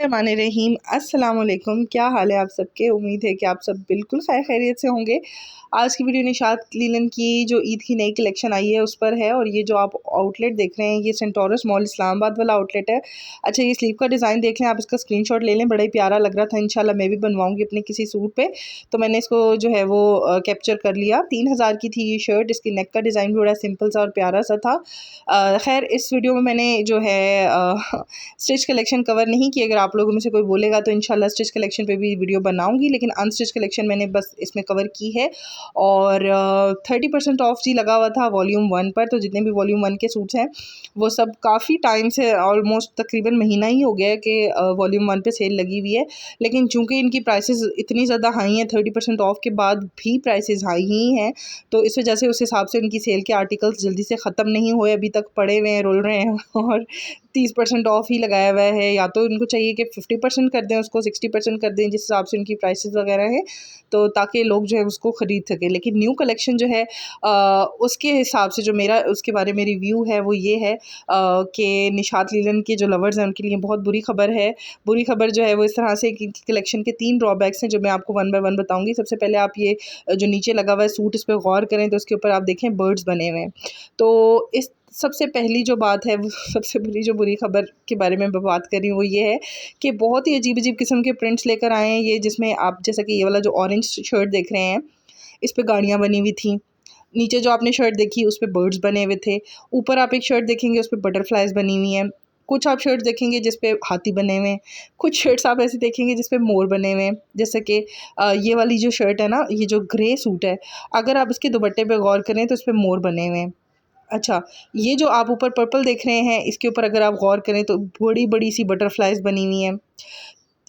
रहीम अस्सलाम वालेकुम। क्या हाल है आप सबके? उम्मीद है कि आप सब बिल्कुल खैर खैरियत से होंगे। आज की वीडियो निशात लीलन की जो ईद की नई कलेक्शन आई है उस पर है। और ये जो आप आउटलेट देख रहे हैं ये सेंटोरस मॉल इस्लामाबाद वाला आउटलेट है। अच्छा, ये स्लीव का डिज़ाइन देख लें, आप इसका स्क्रीनशॉट ले लें, बड़ा ही प्यारा लग रहा था। इंशाल्लाह मैं भी बनवाऊंगी अपने किसी सूट पे, तो मैंने इसको जो है वो कैप्चर कर लिया। 3000 की थी ये शर्ट। इसकी नेक का डिज़ाइन भी बड़ा सिंपल सा और प्यारा सा था। खैर इस वीडियो में मैंने जो है स्टिच कलेक्शन कवर नहीं की। अगर आप लोगों में से कोई बोलेगा तो इंशाल्लाह स्टिच कलेक्शन पे भी वीडियो बनाऊंगी, लेकिन अनस्टिच कलेक्शन मैंने बस इसमें कवर की है। और 30% ऑफ जी लगा हुआ था वॉल्यूम 1 पर। तो जितने भी वॉल्यूम 1 के सूट्स हैं वो सब काफ़ी टाइम से, ऑलमोस्ट तकरीबन महीना ही हो गया है कि वॉल्यूम 1 पे सेल लगी हुई है। लेकिन चूँकि इनकी प्राइसेस इतनी ज़्यादा हाई हैं, 30% ऑफ के बाद भी प्राइसेस हाई ही हैं, तो इस वजह से उस हिसाब से उनकी सेल के आर्टिकल्स जल्दी से ख़त्म नहीं हुए, अभी तक पड़े हुए हैं, रुल रहे हैं। और 30% ऑफ ही लगाया हुआ है। या तो इनको चाहिए कि 50% कर दें, उसको 60% कर दें, जिस हिसाब से उनकी प्राइसेस वगैरह हैं, तो ताकि लोग जो है उसको ख़रीद सकें। लेकिन न्यू कलेक्शन जो है उसके हिसाब से जो मेरा उसके बारे में रिव्यू है वो ये है कि निशात लीलन के जो लवर्स हैं उनके लिए बहुत बुरी खबर है। बुरी खबर जो है वो इस तरह से कि कलेक्शन के 3 ड्रॉबैक्स हैं जो मैं आपको वन बाय वन बताऊँगी। सबसे पहले आप ये जो नीचे लगा हुआ है सूट, इस पर गौर करें तो इसके ऊपर आप देखें बर्ड्स बने हुए हैं। तो इस सबसे पहली जो बात है वो सबसे बुरी जो बुरी खबर के बारे में मैं बात कर रही हूँ वो ये है कि बहुत ही अजीब-अजीब किस्म के प्रिंट्स लेकर आए हैं ये, जिसमें आप जैसा कि ये वाला जो ऑरेंज शर्ट देख रहे हैं, इस पे गाड़ियाँ बनी हुई थी। नीचे जो आपने शर्ट देखी उस पे बर्ड्स बने हुए थे। ऊपर आप एक शर्ट देखेंगे उस पे बटरफ्लाइज़ बनी हुई हैं। कुछ आप शर्ट्स देखेंगे जिस पे हाथी बने हुए हैं। कुछ शर्ट्स आप ऐसी देखेंगे जिस पे मोर बने हुए हैं। जैसे कि ये वाली जो शर्ट है ना, ये जो ग्रे सूट है, अगर आप इसके दुपट्टे पे गौर करें तो इस पे मोर बने हुए हैं। अच्छा, ये जो आप ऊपर पर्पल देख रहे हैं, इसके ऊपर अगर आप गौर करें तो बड़ी-बड़ी सी बटरफ्लाइज़ बनी हुई हैं।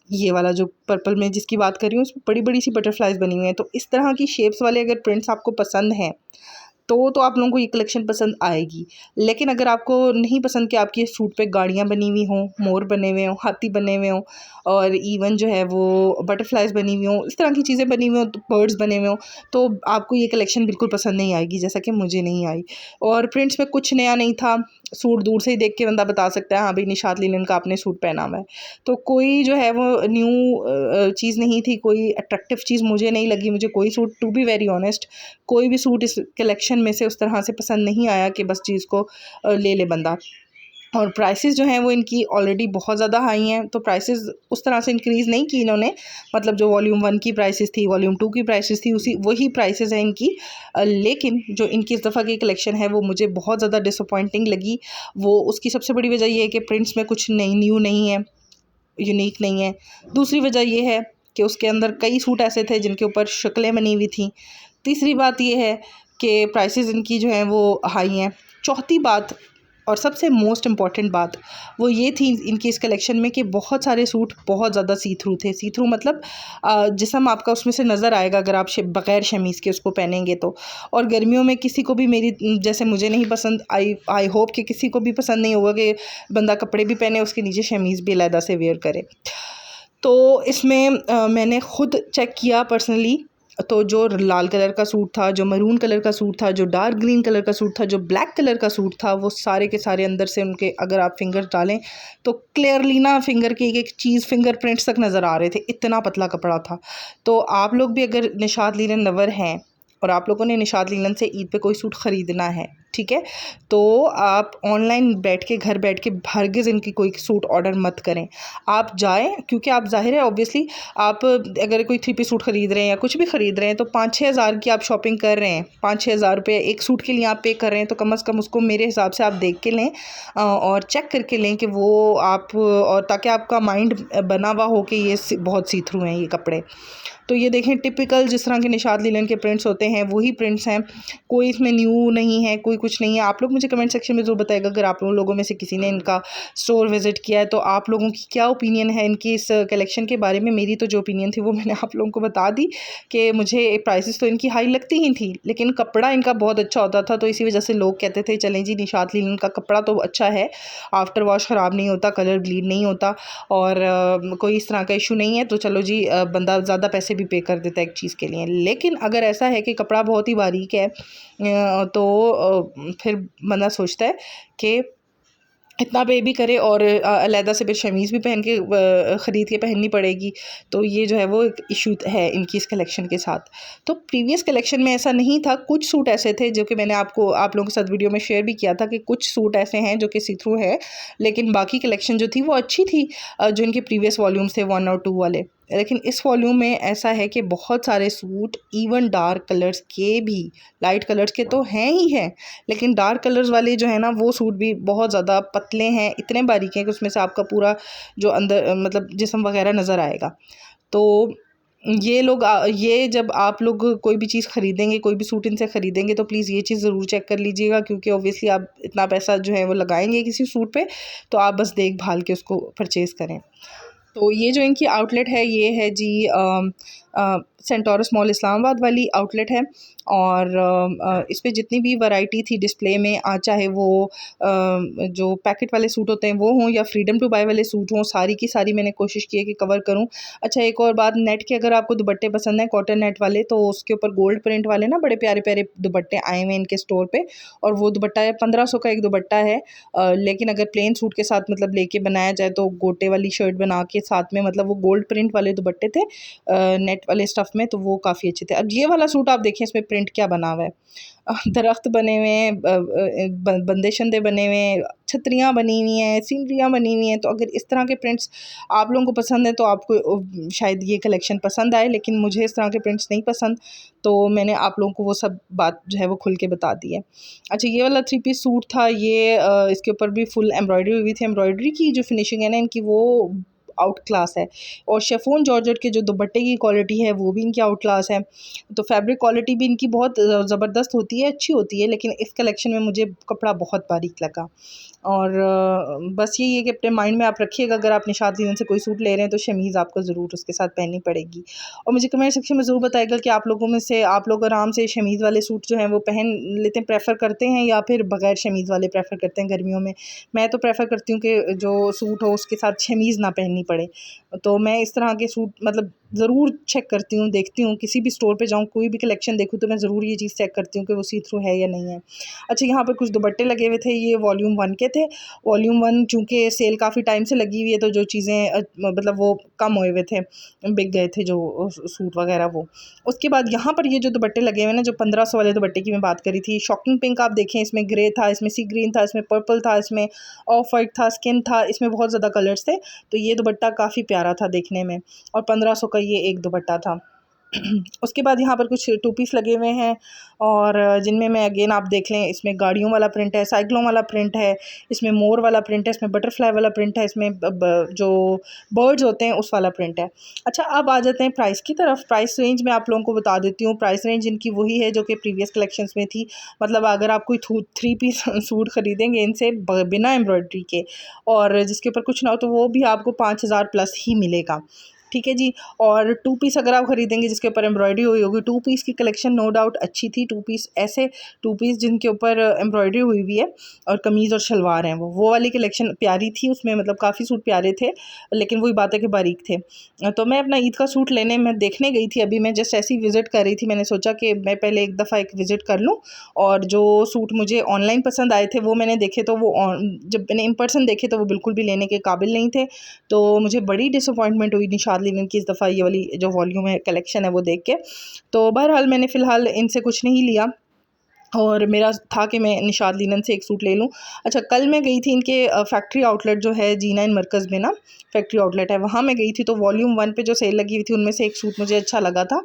ये वाला जो पर्पल में जिसकी बात कर रही हूँ, उसमें बड़ी-बड़ी सी बटरफ्लाइज़ बनी हुई हैं। तो इस तरह की शेप्स वाले अगर प्रिंट्स आपको पसंद हैं, तो आप लोगों को ये कलेक्शन पसंद आएगी। लेकिन अगर आपको नहीं पसंद कि आपके सूट पे गाड़ियाँ बनी हुई हों, मोर बने हुए हों, हाथी बने हुए हों, और इवन जो है वो बटरफ्लाइज़ बनी हुई हों, इस तरह की चीज़ें बनी हुई हों, तो बर्ड्स बने हुए हों, तो आपको ये कलेक्शन बिल्कुल पसंद नहीं आएगी, जैसा कि मुझे नहीं आई। और प्रिंट्स में कुछ नया नहीं था। सूट दूर से ही देख के बंदा बता सकता है हाँ भाई निशात लीलन का आपने सूट पहना हुआ है। तो कोई जो है वो न्यू चीज़ नहीं थी, कोई अट्रैक्टिव चीज़ मुझे नहीं लगी। मुझे कोई suit, to be very honest, कोई भी सूट इस कलेक्शन में से उस तरह से पसंद नहीं आया कि बस चीज़ को ले ले बंदा। और प्राइसेस जो हैं वो इनकी ऑलरेडी बहुत ज़्यादा हाई हैं, तो प्राइसेस उस तरह से इंक्रीज़ नहीं की इन्होंने। मतलब जो वॉल्यूम 1 की प्राइसेस थी, वॉल्यूम 2 की प्राइसेस थी, उसी वही प्राइसेस हैं इनकी। लेकिन जो इनकी इस दफ़ा की कलेक्शन है वो मुझे बहुत ज़्यादा डिसअपॉइंटिंग लगी। वो उसकी सबसे बड़ी वजह ये है कि प्रिंट्स में कुछ नई न्यू नहीं है, यूनिक नहीं है। दूसरी वजह ये है कि उसके अंदर कई सूट ऐसे थे जिनके ऊपर शक्लें बनी हुई थी। तीसरी बात ये है कि प्राइसेस इनकी जो हैं वो हाई हैं। चौथी बात और सबसे मोस्ट इम्पॉर्टेंट बात वो ये थी इनकी इस कलेक्शन में कि बहुत सारे सूट बहुत ज़्यादा सी थ्रू थे। सी थ्रू मतलब जिस्म आपका उसमें से नज़र आएगा अगर आप बग़ैर शमीज़ के उसको पहनेंगे तो। और गर्मियों में किसी को भी मेरी जैसे मुझे नहीं पसंद, आई होप कि किसी को भी पसंद नहीं होगा कि बंदा कपड़े भी पहने उसके नीचे शमीज़ भी अलहदा से वेयर करे। तो इसमें मैंने ख़ुद चेक किया पर्सनली, तो जो लाल कलर का सूट था, जो मरून कलर का सूट था, जो डार्क ग्रीन कलर का सूट था, जो ब्लैक कलर का सूट था, वो सारे के सारे अंदर से उनके अगर आप फिंगर डालें तो क्लियरली ना फिंगर की एक-एक चीज़ फिंगरप्रिंट्स तक नज़र आ रहे थे, इतना पतला कपड़ा था। तो आप लोग भी अगर निशात लीलन लवर हैं और आप लोगों ने निशात लीलन से ईद पे कोई सूट ख़रीदना है, ठीक है, तो आप ऑनलाइन बैठ के घर बैठ के हरगिज़ इनकी कोई सूट ऑर्डर मत करें। आप जाएँ, क्योंकि आप ज़ाहिर है ऑब्वियसली आप अगर कोई 3 पीस सूट ख़रीद रहे हैं या कुछ भी ख़रीद रहे हैं तो 5-6 हज़ार की आप शॉपिंग कर रहे हैं, 5-6 हज़ार रुपये एक सूट के लिए आप पे कर रहे हैं, तो कम से कम उसको मेरे हिसाब से आप देख के लें और चेक करके लें कि वो आप, और ताकि आपका माइंड बना हुआ हो कि ये बहुत सी थ्रू हैं ये कपड़े। तो ये देखें टिपिकल जिस तरह के निशात लीलन के प्रिंट्स होते हैं वही प्रिंट्स हैं, कोई इसमें न्यू नहीं है, कोई कुछ नहीं है। आप लोग मुझे कमेंट सेक्शन में ज़रूर बताइएगा अगर आप लोगों में से किसी ने इनका स्टोर विज़िट किया है, तो आप लोगों की क्या ओपिनियन है इनकी इस कलेक्शन के बारे में। मेरी तो जो ओपिनियन थी वो मैंने आप लोगों को बता दी कि मुझे प्राइसेस तो इनकी हाई लगती ही थी, लेकिन कपड़ा इनका बहुत अच्छा होता था, तो इसी वजह से लोग कहते थे चलें जी निशात लीलन का कपड़ा तो अच्छा है, आफ्टर वॉश ख़राब नहीं होता, कलर ब्लीड नहीं होता, और कोई इस तरह का इशू नहीं है, तो चलो जी बंदा ज़्यादा पैसे भी पे कर देता है एक चीज़ के लिए। लेकिन अगर ऐसा है कि कपड़ा बहुत ही बारीक है तो फिर बंदा सोचता है कि इतना पे भी करे और अलहदा से फिर शमीज़ भी पहन के ख़रीद के पहननी पड़ेगी। तो ये जो है वो एक इशू है इनकी इस कलेक्शन के साथ। तो प्रीवियस कलेक्शन में ऐसा नहीं था, कुछ सूट ऐसे थे जो कि मैंने आप लोगों के साथ वीडियो में शेयर भी किया था कि कुछ सूट ऐसे हैं जो कि सी थ्रू है, लेकिन बाकी कलेक्शन जो थी वो अच्छी थी, जो इनके प्रीवियस वॉल्यूम्स थे 1 और 2 वाले। लेकिन इस वॉल्यूम में ऐसा है कि बहुत सारे सूट इवन डार्क कलर्स के भी, लाइट कलर्स के तो हैं ही हैं, लेकिन डार्क कलर्स वाले जो है ना वो सूट भी बहुत ज़्यादा पतले हैं, इतने बारीक हैं कि उसमें से आपका पूरा जो अंदर मतलब जिस्म वगैरह नज़र आएगा। तो ये जब आप लोग कोई भी चीज़ ख़रीदेंगे, कोई भी सूट इनसे ख़रीदेंगे तो प्लीज़ ये चीज़ ज़रूर चेक कर लीजिएगा, क्योंकि ऑब्वियसली आप इतना पैसा जो है वो लगाएंगे किसी सूट पे, तो आप बस देख भाल के उसको परचेज़ करें। तो ये जो इनकी आउटलेट है ये है जी सेंटोरस मॉल इस्लामाबाद वाली आउटलेट है। और इस पे जितनी भी वैरायटी थी डिस्प्ले में, चाहे वो जो पैकेट वाले सूट होते हैं वो हों या फ्रीडम टू बाय वाले सूट हों, सारी की सारी मैंने कोशिश की है कि कवर करूं। अच्छा, एक और बात, नेट के अगर आपको दुपट्टे पसंद हैं कॉटन नेट वाले, तो उसके ऊपर गोल्ड प्रिंट वाले ना बड़े प्यारे प्यारे दुपट्टे आए हुए हैं इनके स्टोर पे, और वो दुपट्टा है 1500 का एक दुपट्टा है। लेकिन अगर प्लेन सूट के साथ मतलब लेके बनाया जाए तो गोटे वाली शर्ट बना के साथ में, मतलब वो गोल्ड प्रिंट वाले दुपट्टे थे नेट वाले स्टफ़ में, तो वो काफ़ी अच्छे थे। अब ये वाला सूट आप देखें इसमें प्रिंट क्या बना हुआ है, दरख्त बने हुए हैं, बंदे शंदे बने हुए हैं, छतरियाँ बनी हुई हैं, सीनरियाँ बनी हुई हैं। तो अगर इस तरह के प्रिंट्स आप लोगों को पसंद है तो आपको शायद ये कलेक्शन पसंद आए, लेकिन मुझे इस तरह के प्रिंट्स नहीं पसंद, तो मैंने आप लोगों को वो सब बात जो है वो खुल के बता दी है। अच्छा, ये वाला 3 पीस सूट था, ये इसके ऊपर भी फुल एम्ब्रॉयडरी हुई थी। एम्ब्रॉयडरी की जो फिनिशिंग है ना इनकी वो आउट क्लास है, और शेफोन जॉर्जेट के जो दुपट्टे की क्वालिटी है वो भी इनकी आउट क्लास है। तो फैब्रिक क्वालिटी भी इनकी बहुत ज़बरदस्त होती है, अच्छी होती है, लेकिन इस कलेक्शन में मुझे कपड़ा बहुत बारीक लगा। और बस यही है कि अपने माइंड में आप रखिएगा, अगर आप निशात लीलन से कोई सूट ले रहे हैं तो शमीज़ आपको ज़रूर उसके साथ पहननी पड़ेगी। और मुझे कमेंट सेक्शन में ज़रूर बताइएगा कि आप लोगों में से आप लोग आराम से शमीज़ वाले सूट जो हैं वो पहन लेते हैं, प्रेफर करते हैं, या फिर बग़ैर शमीज़ वाले प्रेफर करते हैं गर्मियों में। मैं तो प्रेफर करती हूँ कि जो सूट हो उसके साथ शमीज़ ना पहननी पड़े। तो मैं इस तरह के सूट मतलब ज़रूर चेक करती हूँ, देखती हूँ, किसी भी स्टोर पे जाऊँ, कोई भी कलेक्शन देखूँ तो मैं ज़रूर ये चीज़ चेक करती हूँ कि वो सी थ्रू है या नहीं है। अच्छा, यहाँ पर कुछ दुपट्टे लगे हुए थे, ये वॉल्यूम 1 के थे। वॉल्यूम 1 चूँकि सेल काफ़ी टाइम से लगी हुई है, तो जो चीज़ें मतलब वो कम हुए हुए थे, बिक गए थे जो सूट वगैरह वो। उसके बाद यहाँ पर ये जो दुपट्टे लगे हुए हैं ना, जो 1500 वाले दुपट्टे की मैं बात करी थी, शॉकिंग पिंक आप देखें, इसमें ग्रे था, इसमें सी ग्रीन था, इसमें पर्पल था, इसमें ऑफ वाइट था, स्किन था, इसमें बहुत ज़्यादा कलर्स थे। तो ये दुपट्टा काफ़ी प्यारा था देखने में, और 1500 का ये एक दुपट्टा था। उसके बाद यहाँ पर कुछ 2 पीस लगे हुए हैं, और जिनमें मैं अगेन आप देख लें, इसमें गाड़ियों वाला प्रिंट है, साइक्लोन वाला प्रिंट है, इसमें मोर वाला प्रिंट है, इसमें बटरफ्लाई वाला प्रिंट है, इसमें जो बर्ड्स होते हैं उस वाला प्रिंट है। अच्छा, अब आ जाते हैं प्राइस की तरफ। प्राइस रेंज मैं आप लोगों को बता देती हूँ। प्राइस रेंज इनकी वही है जो कि प्रीवियस कलेक्शंस में थी। मतलब अगर आप कोई 3 पीस सूट ख़रीदेंगे इनसे बिना एम्ब्रॉयडरी के, और जिसके ऊपर कुछ ना हो, तो वो भी आपको 5000 प्लस ही मिलेगा। ठीक है जी। और 2 पीस अगर आप ख़रीदेंगे जिसके ऊपर एम्ब्रॉयडरी हुई होगी, 2 पीस की कलेक्शन नो डाउट अच्छी थी। 2 पीस ऐसे 2 पीस जिनके ऊपर एम्ब्रॉयडरी हुई हुई है और कमीज़ और शलवार हैं, वो वाली कलेक्शन प्यारी थी। उसमें मतलब काफ़ी सूट प्यारे थे, लेकिन वही बात है कि बारीक थे। तो मैं अपना ईद का सूट लेने मैं देखने गई थी, अभी मैं जस्ट ऐसी विज़िट कर रही थी। मैंने सोचा कि मैं पहले एक दफ़ा एक विज़िट कर लूँ, और जो सूट मुझे ऑनलाइन पसंद आए थे वो मैंने देखे, तो वो जब मैंने इन पर्सन देखे तो वो बिल्कुल भी लेने के काबिल नहीं थे। तो मुझे बड़ी डिसअपॉइंटमेंट हुई निशात लीलन की इस दफ़ा ये वाली जो वॉल्यूम है कलेक्शन है वो देख के। तो बहरहाल मैंने फ़िलहाल इनसे कुछ नहीं लिया, और मेरा था कि मैं निशात लीलन से एक सूट ले लूँ। अच्छा, कल मैं गई थी इनके फैक्ट्री आउटलेट जो है G9 मरकज़ में ना, फैक्ट्री आउटलेट है, वहाँ मैं गई थी। तो वॉल्यूम 1 पे जो सेल लगी हुई थी उनमें से एक सूट मुझे अच्छा लगा था।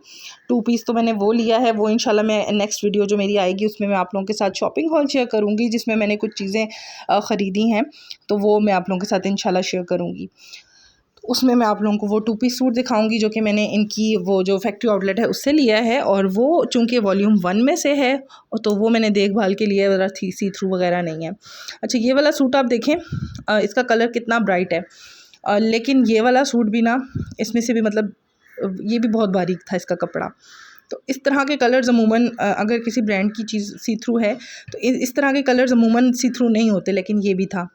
2 पीस तो मैंने वो लिया है, वो इंशाल्लाह मैं नेक्स्ट वीडियो जो मेरी आएगी उसमें मैं आप लोगों के साथ शॉपिंग हॉल शेयर करूँगी, जिसमें मैंने कुछ चीज़ें ख़रीदी हैं, तो वो मैं आप लोगों के साथ इंशाल्लाह शेयर करूँगी। उसमें मैं आप लोगों को वो 2 पीस सूट दिखाऊंगी जो कि मैंने इनकी वो जो फैक्ट्री आउटलेट है उससे लिया है, और वो चूँकि वॉल्यूम 1 में से है तो वो मैंने देखभाल के लिए ज़रा सी थ्रू वगैरह नहीं है। अच्छा, ये वाला सूट आप देखें, इसका कलर कितना ब्राइट है, लेकिन ये वाला सूट भी ना, इसमें से भी मतलब ये भी बहुत बारीक था इसका कपड़ा। तो इस तरह के कलर्स अमूमन अगर किसी ब्रांड की चीज़ सी थ्रू है तो इस तरह के कलर्स अमूमन सी थ्रू नहीं होते, लेकिन ये भी था।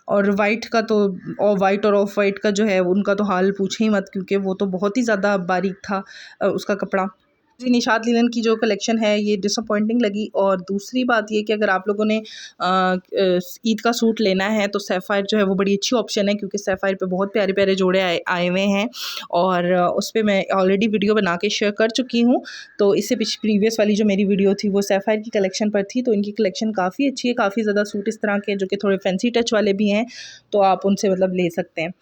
और वाइट का तो, और वाइट और ऑफ वाइट का जो है उनका तो हाल पूछे ही मत, क्योंकि वो तो बहुत ही ज़्यादा बारीक था उसका कपड़ा। जी, निशात लिनन की जो कलेक्शन है ये डिसअपॉइंटिंग लगी। और दूसरी बात ये कि अगर आप लोगों ने ईद का सूट लेना है तो सैफ़ायर जो है वो बड़ी अच्छी ऑप्शन है, क्योंकि सैफ़ायर पे बहुत प्यारे-प्यारे जोड़े आए आए हुए हैं और उस पे मैं ऑलरेडी वीडियो बना के शेयर कर चुकी हूँ। तो इससे प्रीवियस वाली जो मेरी वीडियो थी वो सैफ़ायर की कलेक्शन पर थी। तो इनकी कलेक्शन काफ़ी अच्छी है, काफ़ी ज़्यादा सूट इस तरह के हैं जो कि थोड़े फैंसी टच वाले भी हैं, तो आप उनसे मतलब ले सकते हैं।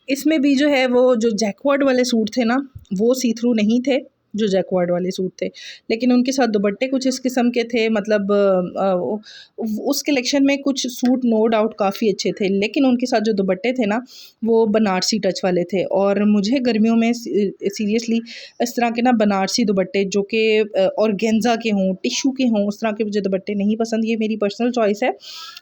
इसमें भी जो है वो जो जैकवार्ड वाले सूट थे ना, वो सी थ्रू नहीं थे, जो जैकवार्ड वाले सूट थे। लेकिन उनके साथ दुपट्टे कुछ इस किस्म के थे, मतलब उस कलेक्शन में कुछ सूट नो डाउट काफ़ी अच्छे थे, लेकिन उनके साथ जो दुपट्टे थे ना, वो बनारसी टच वाले थे। और मुझे गर्मियों में सीरियसली इस तरह के ना बनारसी दुपट्टे जो कि ऑर्गेन्जा के हों, टिश्यू के हों, उस तरह के मुझे दुपट्टे नहीं पसंद। ये मेरी पर्सनल चॉइस है,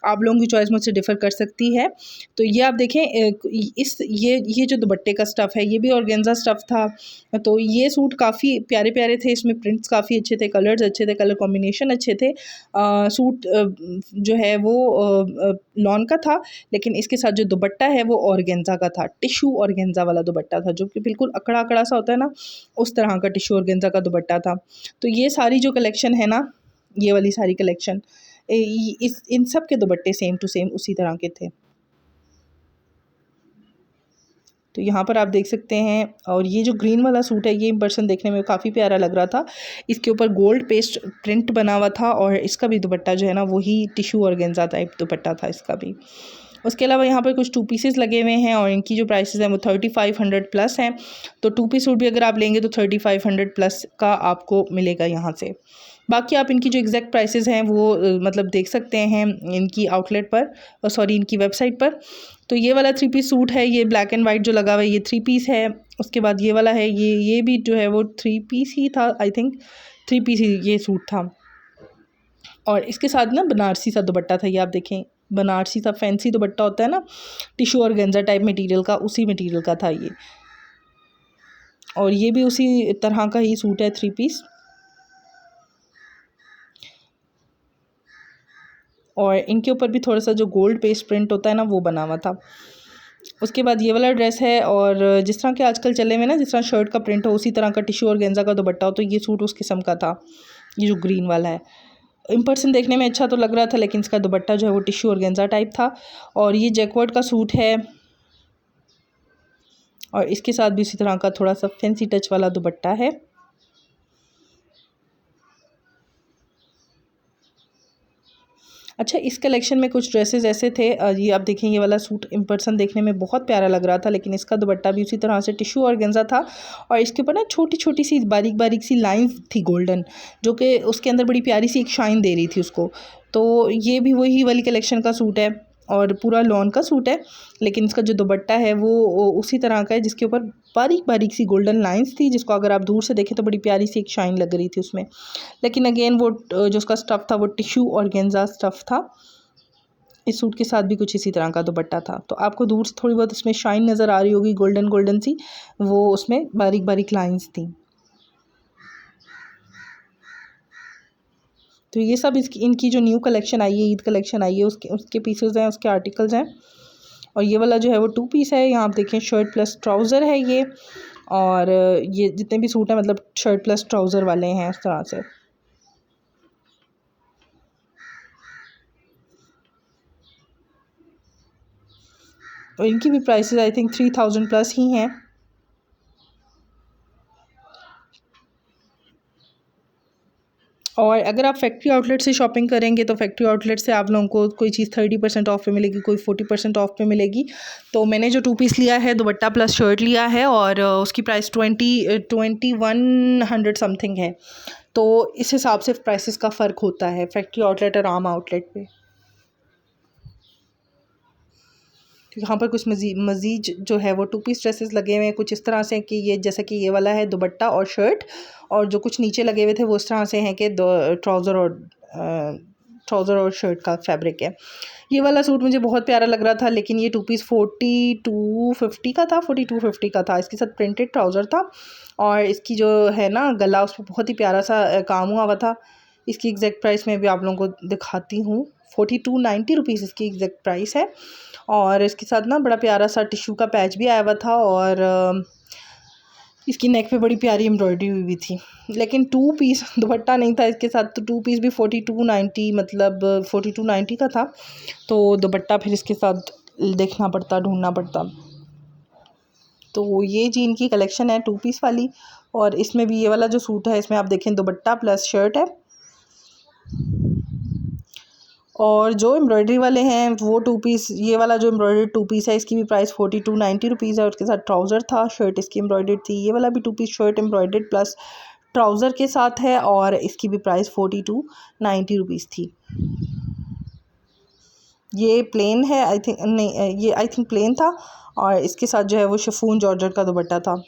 आप लोगों की चॉइस मुझसे डिफ़र कर सकती है। तो ये आप देखें, इस ये जो दुपट्टे का स्टफ़ है ये भी ऑर्गेन्जा स्टफ़ था। तो ये सूट काफ़ी प्यारे-प्यारे थे, इसमें प्रिंट्स काफ़ी अच्छे थे, कलर्स अच्छे थे, कलर कॉम्बिनेशन अच्छे थे। सूट जो है वो लॉन का था, लेकिन इसके साथ जो दुपट्टा है वो ऑर्गेन्जा का था, टिश्यू ऑर्गेन्जा वाला दुपट्टा था, जो कि बिल्कुल अकड़ा-अकड़ा सा होता है ना, उस तरह का टिश्यू ऑर्गेन्जा का दुपट्टा था। तो ये सारी जो कलेक्शन है ना, ये वाली सारी कलेक्शन, इस इन सब के दुपट्टे सेम टू सेम उसी तरह के थे। तो यहाँ पर आप देख सकते हैं। और ये जो ग्रीन वाला सूट है ये इन पर्सन देखने में काफ़ी प्यारा लग रहा था। इसके ऊपर गोल्ड पेस्ट प्रिंट बना हुआ था और इसका भी दुपट्टा जो है ना वही टिश्यू ऑर्गेन्जा टाइप दुपट्टा था इसका भी। उसके अलावा यहाँ पर कुछ 2 पीसेस लगे हुए हैं और इनकी जो प्राइसेस हैं वो 3500 प्लस हैं। तो 2 पीस सूट भी अगर आप लेंगे तो 3500 प्लस का आपको मिलेगा यहाँ से। बाकी आप इनकी जो एग्जैक्ट प्राइसेस हैं वो मतलब देख सकते हैं इनकी आउटलेट पर, सॉरी इनकी वेबसाइट पर। तो ये वाला 3 पीस सूट है, ये ब्लैक एंड वाइट जो लगा हुआ है ये 3 पीस है। उसके बाद ये वाला है, ये भी जो है वो 3 पीस ही था, आई थिंक 3 पीस ही ये सूट था। और इसके साथ ना बनारसी सा दुपट्टा था, ये आप देखें, बनारसी सा फैंसी दुपट्टा होता है ना टिश्यू ऑर्गेन्जा टाइप मटेरियल का, उसी मटेरियल का था ये। और ये भी उसी तरह का ही सूट है 3 पीस। और इनके ऊपर भी थोड़ा सा जो गोल्ड पेस्ट प्रिंट होता है ना वो बना हुआ था। उसके बाद ये वाला ड्रेस है, और जिस तरह के आजकल चले हुए ना, जिस तरह शर्ट का प्रिंट हो उसी तरह का टिश्यू और गेंजा का दुपट्टा हो, तो ये सूट उस किस्म का था, ये जो ग्रीन वाला है। इन पर्सन देखने में अच्छा तो लग रहा था, लेकिन इसका दुपट्टा जो है वो टिश्यू और गेंजा टाइप था। और ये जैकवर्ड का सूट है और इसके साथ भी इसी तरह का थोड़ा सा फैंसी टच वाला दुपट्टा है। अच्छा, इस कलेक्शन में कुछ ड्रेसेस ऐसे थे, ये आप देखें, ये वाला सूट इन पर्सन देखने में बहुत प्यारा लग रहा था, लेकिन इसका दुपट्टा भी उसी तरह से टिश्यू ऑर्गेन्जा था। और इसके ऊपर ना छोटी छोटी सी बारीक बारीक सी लाइंस थी गोल्डन, जो कि उसके अंदर बड़ी प्यारी सी एक शाइन दे रही थी उसको। तो ये भी वही वाली कलेक्शन का सूट है और पूरा लॉन का सूट है, लेकिन इसका जो दुपट्टा है वो उसी तरह का है, जिसके ऊपर बारीक बारीक सी गोल्डन लाइंस थी, जिसको अगर आप दूर से देखें तो बड़ी प्यारी सी एक शाइन लग रही थी उसमें। लेकिन अगेन वो जो उसका स्टफ़ था वो टिश्यू ऑर्गेन्जा स्टफ़ था। इस सूट के साथ भी कुछ इसी तरह का दुपट्टा था। तो आपको दूर से थोड़ी बहुत उसमें शाइन नज़र आ रही होगी, गोल्डन गोल्डन सी, वो उसमें बारीक बारीक लाइंस थी। तो ये सब इसकी इनकी जो न्यू कलेक्शन आई है, ईद कलेक्शन आई है, उसके उसके पीसेज हैं, उसके आर्टिकल्स हैं। और ये वाला जो है वो 2 पीस है, यहाँ आप देखें शर्ट प्लस ट्राउज़र है ये। और ये जितने भी सूट हैं मतलब शर्ट प्लस ट्राउज़र वाले हैं इस तरह से। और इनकी भी प्राइसेस आई थिंक 3000 प्लस ही हैं। और अगर आप फैक्ट्री आउटलेट से शॉपिंग करेंगे तो फैक्ट्री आउटलेट से आप लोगों को कोई चीज़ 30% ऑफ पे मिलेगी, कोई 40% ऑफ पे मिलेगी। तो मैंने जो 2 पीस लिया है, दुपट्टा प्लस शर्ट लिया है, और उसकी प्राइस 2100 समथिंग है। तो इस हिसाब से प्राइसेस का फ़र्क होता है फैक्ट्री आउटलेट और आम आउटलेट पे। यहाँ पर कुछ मज़ीद जो है वो 2 पीस ड्रेसेस लगे हुए हैं, कुछ इस तरह से कि ये जैसे कि ये वाला है दुपट्टा और शर्ट, और जो कुछ नीचे लगे हुए थे वो इस तरह से हैं कि ट्राउज़र और शर्ट का फैब्रिक है। ये वाला सूट मुझे बहुत प्यारा लग रहा था, लेकिन ये 2 पीस 4250 का था, 4250 का था। इसके साथ प्रिंटेड ट्राउज़र था और इसकी जो है ना गला, उस पर बहुत ही प्यारा सा काम हुआ था। इसकी एग्जैक्ट प्राइस मैं भी आप लोगों को दिखाती हूँ। 4290 रुपीज़ इसकी एग्जैक्ट प्राइस है। और इसके साथ ना बड़ा प्यारा सा टिश्यू का पैच भी आया हुआ था, और इसकी नेक पे बड़ी प्यारी एम्ब्रॉयडरी हुई हुई थी, लेकिन 2 पीस दुपट्टा नहीं था इसके साथ, तो 2 पीस भी 4290 मतलब 4290 का था। तो दुपट्टा फिर इसके साथ देखना पड़ता, ढूंढना पड़ता। तो ये जी इनकी कलेक्शन है 2 पीस वाली। और इसमें भी ये वाला जो सूट है, इसमें आप देखें दुपट्टा प्लस शर्ट है। और जो एम्ब्रॉयडरी वाले हैं वो 2 पीस, ये वाला जो एम्ब्रॉयडरी 2 पीस है इसकी भी प्राइस 4290 रुपीज़ है। और उसके साथ ट्राउज़र था, शर्ट इसकी एम्ब्रॉयडर्ड थी। ये वाला भी 2 piece shirt embroidered plus trouser के साथ है और इसकी भी प्राइस 4290 रुपीज़ थी। ये प्लेन है आई थिंक, नहीं ये आई थिंक प्लेन था। और इसके साथ जो है वो शिफॉन जॉर्जेट का दुपट्टा था।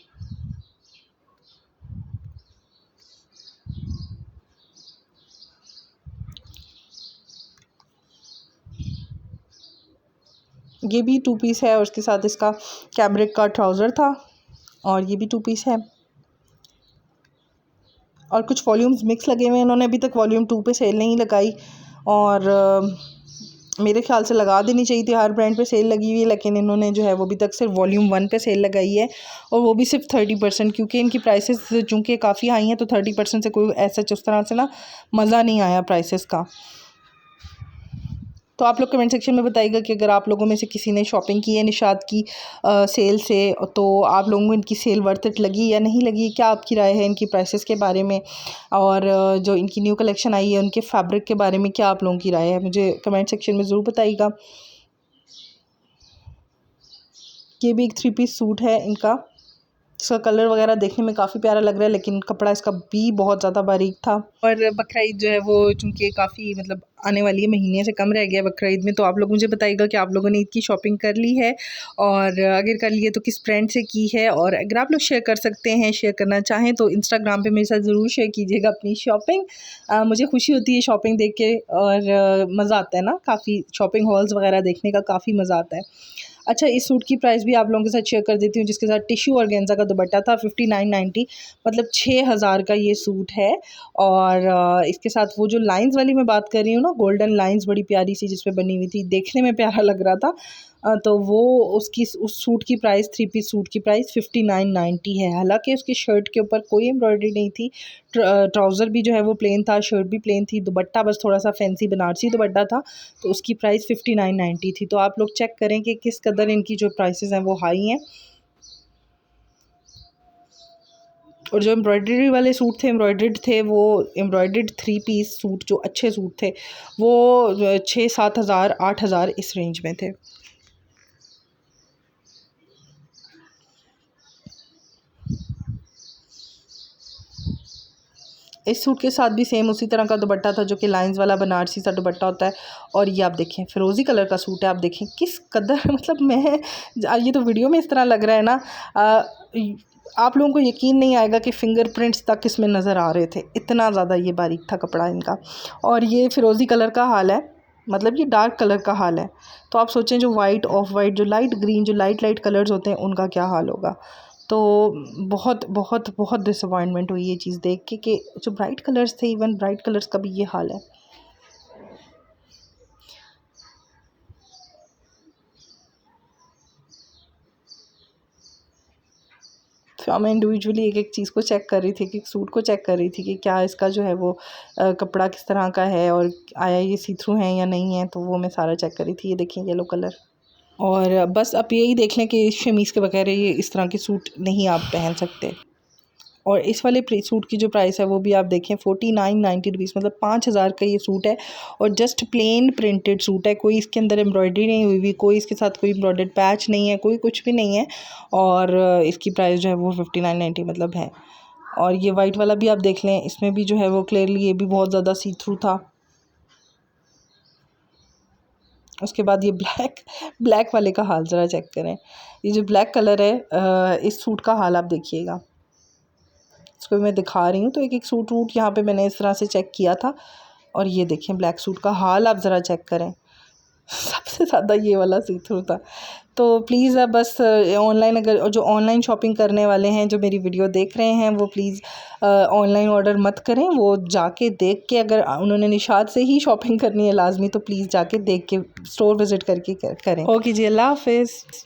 ये भी 2 पीस है और उसके साथ इसका कैमरिक का ट्राउज़र था। और ये भी 2 पीस है। और कुछ वॉल्यूम्स मिक्स लगे हुए हैं, इन्होंने अभी तक वॉल्यूम 2 पे सेल नहीं लगाई। और मेरे ख्याल से लगा देनी चाहिए थी, हर ब्रांड पे सेल लगी हुई है, लेकिन इन्होंने जो है वो अभी तक सिर्फ वॉल्यूम 1 पे सेल लगाई है। और वो भी सिर्फ 30%, क्योंकि इनकी प्राइसेस चूँकि काफ़ी हाई हैं, तो 30% से कोई ऐसा उस तरह से ना मज़ा नहीं आया प्राइसेस का। तो आप लोग कमेंट सेक्शन में बताइएगा कि अगर आप लोगों में से किसी ने शॉपिंग की है निशात की सेल से, तो आप लोगों को इनकी सेल वर्थ इट लगी या नहीं लगी, क्या आपकी राय है इनकी प्राइसेस के बारे में। और जो इनकी न्यू कलेक्शन आई है उनके फैब्रिक के बारे में क्या आप लोगों की राय है, मुझे कमेंट सेक्शन में ज़रूर बताइएगा। ये भी एक 3 पीस सूट है इनका। इसका कलर वगैरह देखने में काफ़ी प्यारा लग रहा है, लेकिन कपड़ा इसका भी बहुत ज़्यादा बारीक था। और बकरा ईद जो है वो चूँकि काफ़ी मतलब आने वाली है, महीने से कम रह गया बकरा ईद में। तो आप लोग मुझे बताइएगा कि आप लोगों ने ईद की शॉपिंग कर ली है, और अगर कर ली है तो किस ब्रांड से की है। और अगर आप लोग शेयर कर सकते हैं, शेयर करना चाहें तो इंस्टाग्राम पे मेरे साथ ज़रूर शेयर कीजिएगा अपनी शॉपिंग। मुझे खुशी होती है शॉपिंग देख के, और मज़ा आता है ना, काफ़ी शॉपिंग हॉल्स वगैरह देखने का काफ़ी मज़ा आता है। अच्छा, इस सूट की प्राइस भी आप लोगों के साथ शेयर कर देती हूँ, जिसके साथ टिश्यू ऑर्गेन्जा का दुपट्टा था 5990, मतलब 6000 का ये सूट है। और इसके साथ वो जो लाइंस वाली मैं बात कर रही हूँ ना, गोल्डन लाइंस बड़ी प्यारी सी जिस पे बनी हुई थी, देखने में प्यारा लग रहा था। तो वो उसकी उस सूट की प्राइस, 3 पीस सूट की प्राइस 5990 है। हालांकि उसकी शर्ट के ऊपर कोई एम्ब्रॉयडरी नहीं थी, ट्राउज़र भी जो है वो प्लेन था, शर्ट भी प्लेन थी, दुपट्टा बस थोड़ा सा फैंसी बनारसी दुपट्टा था। तो उसकी प्राइस 5990 थी। तो आप लोग चेक करें कि किस कदर इनकी जो प्राइसेस हैं वो हाई हैं। और जो एम्ब्रॉयडरी वाले सूट थे, एम्ब्रॉयडर्ड थे, वो एम्ब्रॉयडर्ड 3 पीस सूट जो अच्छे सूट थे वो 6-7 हज़ार 8 हज़ार इस रेंज में थे। इस सूट के साथ भी सेम उसी तरह का दुपट्टा था, जो कि लाइंस वाला बनारसी सा दुपट्टा होता है। और ये आप देखें फ़िरोज़ी कलर का सूट है, आप देखें किस कदर मतलब मैं ये तो वीडियो में इस तरह लग रहा है ना, आप लोगों को यकीन नहीं आएगा कि फिंगरप्रिंट्स तक इसमें नज़र आ रहे थे, इतना ज़्यादा ये बारीक था कपड़ा इनका। और ये फ़िरोज़ी कलर का हाल है, मतलब ये डार्क कलर का हाल है। तो आप सोचें जो वाइट, ऑफ वाइट, जो लाइट ग्रीन, जो लाइट लाइट कलर्स होते हैं उनका क्या हाल होगा। तो बहुत बहुत बहुत डिसअपॉइंटमेंट हुई ये चीज़ देख के कि जो ब्राइट कलर्स थे, इवन ब्राइट कलर्स का भी ये हाल है। तो मैं इंडिविजुअली एक एक चीज़ को चेक कर रही थी, कि सूट को चेक कर रही थी कि क्या इसका जो है वो कपड़ा किस तरह का है, और आया ये सी थ्रू है या नहीं है, तो वो मैं सारा चेक कर रही थी। ये देखिए येलो कलर। और बस आप यही देख लें कि इस शमीज़ के बगैर ये इस तरह के सूट नहीं आप पहन सकते। और इस वाले सूट की जो प्राइस है वो भी आप देखें 4990 रुपीज़, मतलब 5000 का ये सूट है। और जस्ट प्लेन प्रिंटेड सूट है, कोई इसके अंदर एम्ब्रॉयडरी नहीं हुई हुई, कोई इसके साथ कोई एम्ब्रॉयडर्ड पैच नहीं है, कोई कुछ भी नहीं है। और इसकी प्राइस जो है वो 5990 मतलब है। और ये वाइट वाला भी आप देख लें, इसमें भी जो है वो क्लियरली ये भी बहुत ज़्यादा सी थ्रू था। उसके बाद ये ब्लैक ब्लैक वाले का हाल ज़रा चेक करें। ये जो ब्लैक कलर है, इस सूट का हाल आप देखिएगा। इसको मैं दिखा रही हूँ, तो एक एक सूट वूट यहाँ पे मैंने इस तरह से चेक किया था। और ये देखें ब्लैक सूट का हाल आप ज़रा चेक करें। सबसे ज़्यादा ये वाला सी थ्रू था। तो प्लीज़ अब बस ऑनलाइन, अगर जो ऑनलाइन शॉपिंग करने वाले हैं जो मेरी वीडियो देख रहे हैं, वो प्लीज़ ऑनलाइन ऑर्डर मत करें। वो जाके देख के, अगर उन्होंने निशात से ही शॉपिंग करनी है लाजमी, तो प्लीज़ जाके देख के स्टोर विज़िट करके करें। ओके जी, अल्लाह हाफ़िज़।